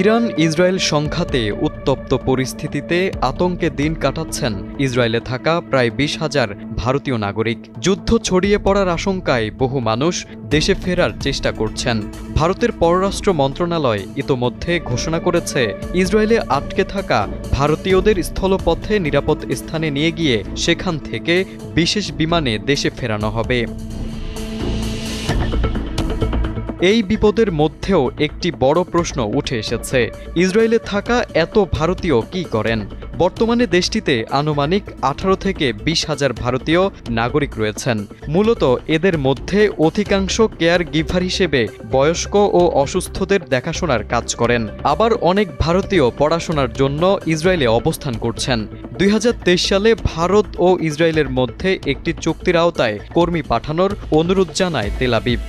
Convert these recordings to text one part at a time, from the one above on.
Iran Israel সংঘাতে উত্তপ্ত পরিস্থিতিতে আতঙ্কে দিন কাটাচ্ছেন ইসরায়েলে থাকা প্রায় ২০,০০০ ভারতীয় নাগরিক। যুদ্ধ ছড়িয়ে পড়ার আশঙ্কায় বহু মানুষ দেশে ফেরার চেষ্টা করছেন। ভারতের পররাষ্ট্র মন্ত্রণালয় ইতোমধ্যে ঘোষণা করেছে, ইসরায়েলে আটকে থাকা ভারতীয়দের স্থলপথে নিরাপদ স্থানে নিয়ে গিয়ে সেখান থেকে বিশেষ বিমানে দেশে ফেরানো হবে। এই বিপদের মধ্যেও একটি বড় প্রশ্ন উঠে এসেছে, ইসরায়েলে থাকা এত ভারতীয় কি করেন? বর্তমানে দেশটিতে আনুমানিক ১৮ থেকে ২০,০০০ ভারতীয় নাগরিক রয়েছেন। মূলত এদের মধ্যে অধিকাংশ কেয়ার গিভার হিসেবে বয়স্ক ও অসুস্থদের দেখাশোনার কাজ করেন। আবার অনেক ভারতীয় পড়াশোনার জন্য ইসরায়েলে অবস্থান করছেন। ২০২৩ সালে ভারত ও ইসরায়েলের মধ্যে একটি চুক্তির আওতায় কর্মী পাঠানোর অনুরোধ জানায় তেল আবিব।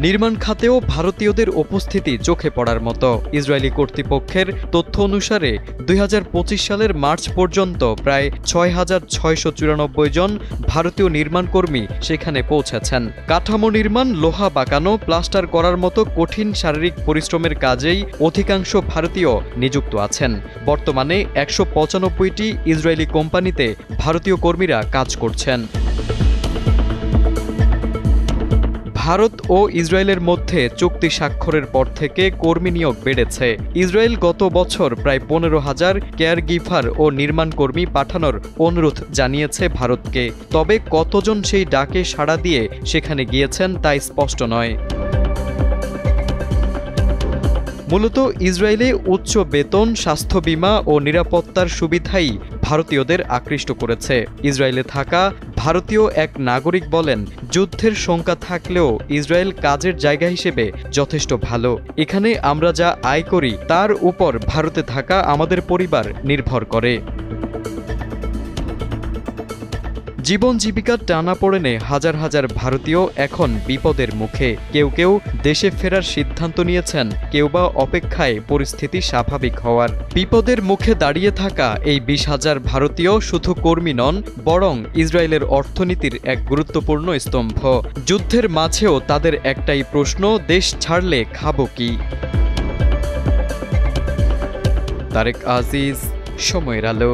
নির্মাণ খাতেও ভারতীয়দের উপস্থিতি চোখে পড়ার মতো। ইসরায়েলি কর্তৃপক্ষের তথ্য অনুসারে ২০২৫ সালের মার্চ পর্যন্ত প্রায় ৬,৬৯৪ জন ভারতীয় নির্মাণকর্মী সেখানে পৌঁছেছেন। কাঠামো নির্মাণ, লোহা বাঁকানো, প্লাস্টার করার মতো কঠিন শারীরিক পরিশ্রমের কাজেই অধিকাংশ ভারতীয় নিযুক্ত আছেন। বর্তমানে ১৯৫টি ইসরায়েলি কোম্পানিতে ভারতীয় কর্মীরা কাজ করছেন। ভারত ও ইসরায়েলের মধ্যে চুক্তি স্বাক্ষরের পর থেকে কর্মী নিয়োগ বেড়েছে। ইসরায়েল গত বছর প্রায় ১৫,০০০ কেয়ার গিভার ও নির্মাণ কর্মী পাঠানোর অনুরোধ জানিয়েছে ভারতকে। তবে কতজন সেই ডাকে সাড়া দিয়ে সেখানে গিয়েছেন তা স্পষ্ট নয়। মূলত ইসরায়েলে উচ্চ বেতন, স্বাস্থ্য বীমা ও নিরাপত্তার সুবিধাই ভারতীয়দের আকৃষ্ট করেছে। ইসরায়েলে থাকা ভারতীয় এক নাগরিক বলেন, যুদ্ধের শঙ্কা থাকলেও ইসরায়েল কাজের জায়গা হিসেবে যথেষ্ট ভালো। এখানে আমরা যা আয় করি তার উপর ভারতে থাকা আমাদের পরিবার নির্ভর করে। জীবন জীবিকার টানাপোড়েনে হাজার হাজার ভারতীয় এখন বিপদের মুখে। কেউ কেউ দেশে ফেরার সিদ্ধান্ত নিয়েছেন, কেউ বা অপেক্ষায় পরিস্থিতি স্বাভাবিক হওয়ার। বিপদের মুখে দাঁড়িয়ে থাকা এই ২০,০০০ ভারতীয় শুধু কর্মী নন, বরং ইসরায়েলের অর্থনীতির এক গুরুত্বপূর্ণ স্তম্ভ। যুদ্ধের মাঝেও তাদের একটাই প্রশ্ন, দেশ ছাড়লে খাবো কি? তারেক আজিজ, সময়ের আলো।